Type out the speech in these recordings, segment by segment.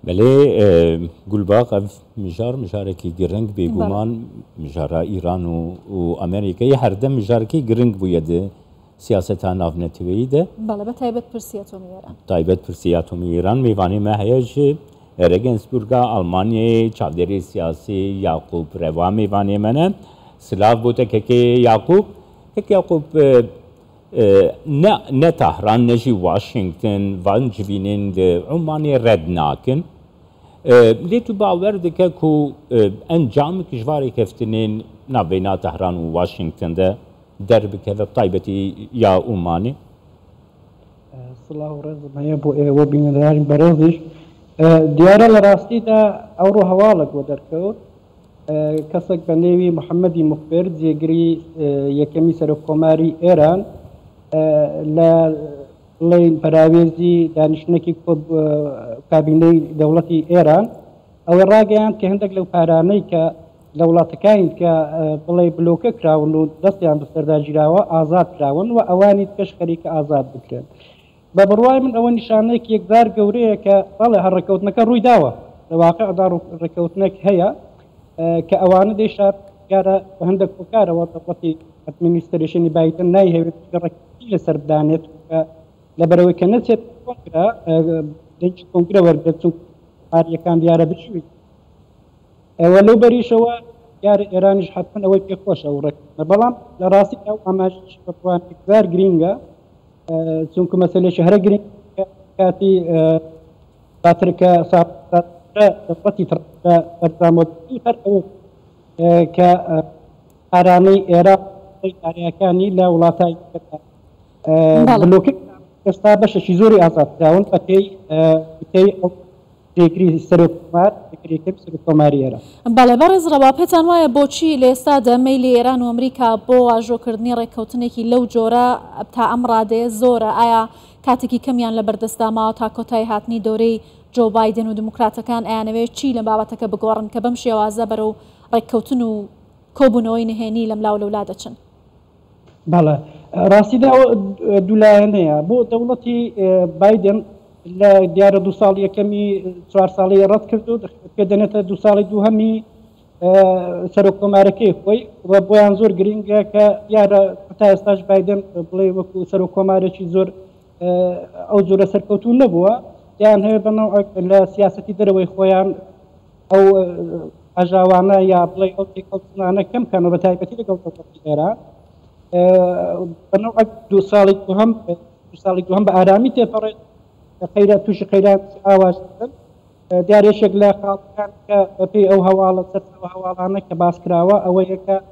بله گلباق مجارکی گرنگ بیگمان مجارا ایران و امریکا هر دم مجارکی گرنگ بوده سیاست نافنتویی ده. بله به تایبەت پرسیاتۆمی ایران. تایبەت پرسیاتۆمی ایران میوانی ما هیچ رگنسبورگا آلمانیا چادری سیاسی یعقوب روا میوانی منه سلاف بوده که یعقوب نه تهران نجی واشنگتن وان جبینن عمانی رد ناکن لیتو باور دکه کو انجام کشوری کفتنین نبینا تهران و واشنگتن ده درب که طایبتی یا عمانی صلاح ورز ما يبو وبين الراج برزش ديارة لراستي دا أورو هوالك ودركو كسك بنيوي محمدي مخبر زيجري يكمي سرو كوماري إيران لا لين براويزي دانشنكي كوب كابيني دولتي إيران أو الراجعان كهندك لو باراني دولت كاين بلاي بلوك كراون دستي عند سردار جراوة آزاد كراون وأواني تكشخريك آزاد بكرن ببرواي من أول نشانيك يقدر جوريه كطلع هالركوتنك روي داوة الواقع دار ركوتنك هي كأوان ديشات جارة وهندك فكارة وطبتي administration بايتن ناي هي ركيل سردانت لبروي كنت كونغرا دنج كونغرا وردتو هاري كان ديارة بشوي ولو بريشوا يار إيرانيش حتى أول كيخوش أو رك بلام لراسي أو أماش بطوان إقدار جرينجا سونكو مثلا شهر جرين كاتي باتركا صار تبتي ترتامد تر أو كأراني إيران أريكاني لا ولا تاي بلوك استابش شيزوري أزاد داون بتي دیگری سرکومار دیگری کم سرکوماری ایران. بله برز روابطان وای بچی لیستاد میل ایران و امریکا با آجوکردنی رکوتنی لو جورا تا امراده زورا آیا کاتکی کمیان لبردستما و تا کتای هاتنی دوری جو بایدن و دموکراتکان آنوی چی لم بابتک بگوارن کبمشی آوازه برو رکوتن و کوبنوی نهانی لم لاول ولادتشن. بله راستی دولانه بو دولتی بایدن لا ديار دو سالي كمي سوار سالي رد كردو كدنت دو سالي دو همي سرکو مارکی خوی و بویان زور گرینگه که یاره تا استاج بایدن بلی وکو سرکو مارکی زور او زور سرکوتون نبوه یان هی بنو لسیاستی دروی خویان او اجاوانا یا بلی او تکلتنا کم کانو بتایبتی لگو ایران بنو دو سالي دو هم بآرامی تفرد خيرات توش خيرات آواز ديار شغله خالقان كبي أو هوالا سرت أو هوالانا كباسكراوا أو يك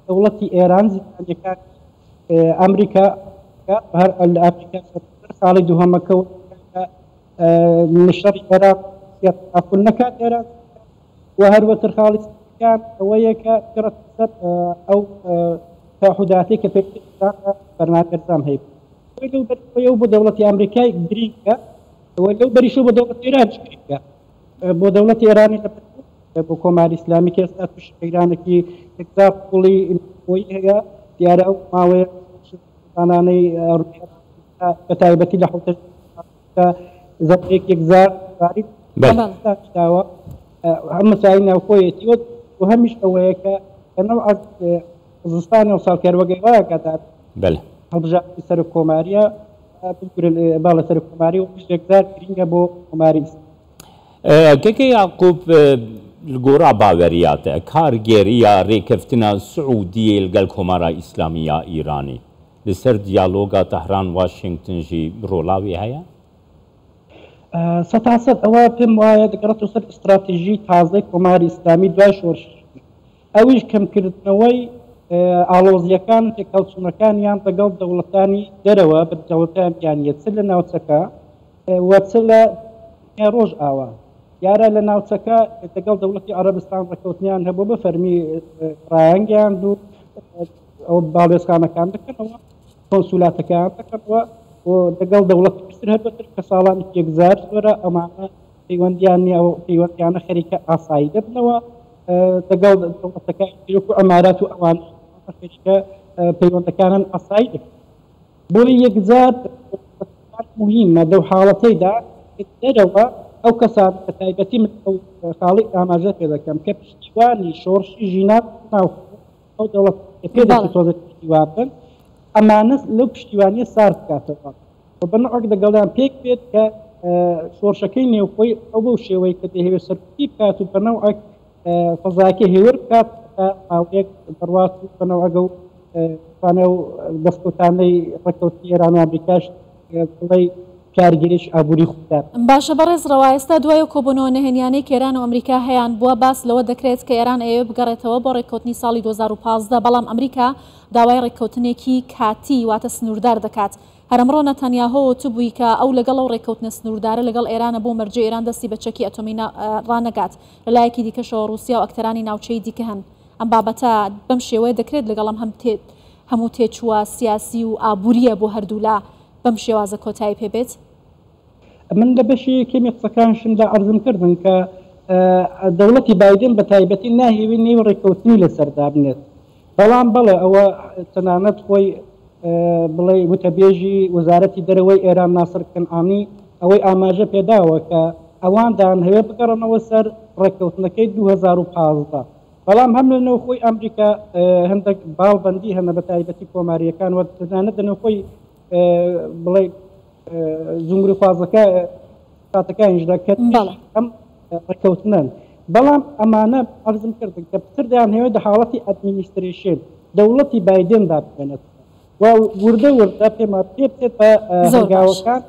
دولتي إيران زي كان أمريكا هر الأمريكا صالح دوهم كو نشر إيران يتأكل نكات إيران وهر وتر خالص كان أو يك كرت أو تحداتي كفيك برنامج إرسام هيب ويو بدولة أمريكا غريكا ولو بريشو بدولة إيران شركة بدولة إيران بكومار إسلامي كيسات في إيران كي إكزار كلي ويها ديار أو ماوي أناني كتايبتي لحوت زبيك إكزار بارد تمام دعوة هم ساينا وكويتي وهمش أويك أنا أزستاني وصل كروجي كذا بله هرجع سر كوماريا بقول بالا سر كوماري ومش يقدر كرينجا بو كوماري كيكي يعقوب الجورا باوريات كارجيريا ريكفتنا سعودية الجل كومارا إسلامية إيراني لسر ديالوجا طهران واشنطن جي رولاوي هيا ستعصد أوابم ويا ذكرت سر استراتيجي تازه كوماري إسلامي دواشورش أويش كم كردنوي ئاڵۆزیەکان تێکەڵچوونەکانیان لەگەڵ دەوڵەتانی دەرەوە بە دەوڵەتیان یەکسەر لە ناوچەکە وەچە لە ڕۆژ ئاوا یارە لە ناوچەکە لەگەڵ دەوڵەتی عەرەبستان ڕێکەوتنیان هەبوو بە فەرمی ڕایەنگیان دوو ئەو باڵێزخانەکان دەکەنەوە کۆنسولاتەکان دەکەنەوە و لەگەڵ دەوڵەتی پرسر هەبێتر کە ساڵانی یەکزار زۆرە ئەمانە پەیوەندیان نییە و پەیوەندیانە خەریکە ئاسایی دەبنەوە لەگەڵ دەوڵەتەکان و ئەمارات و ئەوان پەیوەندەکانن ئاسایی دەکەن بۆی یەکجار مهمە لەو حاڵەتەیدا دەرەوە ئەو کەسان بە تایبەتی من ئەو خاڵی ئاماژە پێ دەکەم کە پشتیوانی شۆڕشی ژینات ناو ئەو دەوڵەت پێ دەچێت تۆزە پشتیوان بن ئەمانە لەو پشتیوانیە سار بکاتەوە بەنەوەک دەگەڵیان پێک بێت کە شۆڕشەکەی نێوخۆی ئەو بەو شێوەی کە دەهەوێت سەرکوتی بکات و بەنەوەک فەزاکە هێور بکات ئاوەیەک بڕات بەنەوەگە و توانێ و دەستکەوتانەی ڕێکەوتی ئێران و ئەمریکاش بڵێ کارگیریش ئابووری خوبتر. باشە بەڕێزڕەوە ئێستا دوای کۆبوونەوە نهێنیانەی کە ئێران و ئەمریکا هەیەیان بووە باس لەوە دەکرێت کە ئێران ئەوێ بگەڕێتەوە بۆ ڕێککەوتنی ساڵی 2015 بەڵام ئەمریکا داوای ڕێککەوتنێکی کاتی واتە سنووردار دەکات. هەرمڕۆ نەتەنیاهۆ وتبووی کە ئەو لەگەڵ ئەو ڕێککەوتنە سنووردارە لەگەڵ ئێرانە بۆ مەرجە ئێران دەستی بە چەکی ئەتۆمی ڕانەگات لەلایەکی دیکەشەوە رووسیا و ئەکتەرانی ناوچەی دیکە هەن. ئەم بابەتە بەم شێوەیە دەکرێت لەگەڵم هەموو تێچووە سیاسی و ئابووریە بۆ هەردوولا بەم شێوازە کۆتایی پێبێت. من لە بەشی کەمی قسەکانشمدا عەرزم کردن کە دەوڵەتی بایدن بە تایبەتی ناهێوی نێو ڕێککەوتنی لەسەردا بنێت بەڵام بەڵێ ئەوە تەنانەت خۆی بڵێ وتەبێژی وەزارەتی دەرەوەی ئێران ناسر کەنعانی ئەوەی ئاماژە پێداوە کە ئەوان هەوێ بگەڕنەوە سەر ڕێککەوتنەکەی 2015 بەڵام هەم لەنەوە خۆی ئەمریکا هەندێک باڵبەندی هەنە بە تایبەتی کۆماریەکان وە تەنانەت لەنەوە خۆی بڵێ زنگوری خوازەکە کاتەکانیشدا کە ئەم ڕێککەوتنن بەڵام ئەمانە عەرزم کردن کە پتردیان هەوێت لە حاڵەتی ئەدمینیستریشن دەوڵەتی بایدندا بکەنێت و وردە پێما پێ بێت بە هەنگاوەکان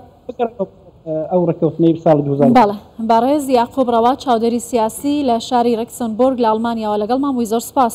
ئەو ڕێککەوتنەی ساڵی 2000. بەڕێز یاقوب ڕەوا چاودێری سیاسی لە شاری ڕێکسنبۆرگ لە ئەڵمانیاوە لەگەڵ مامووی زۆر سپاس.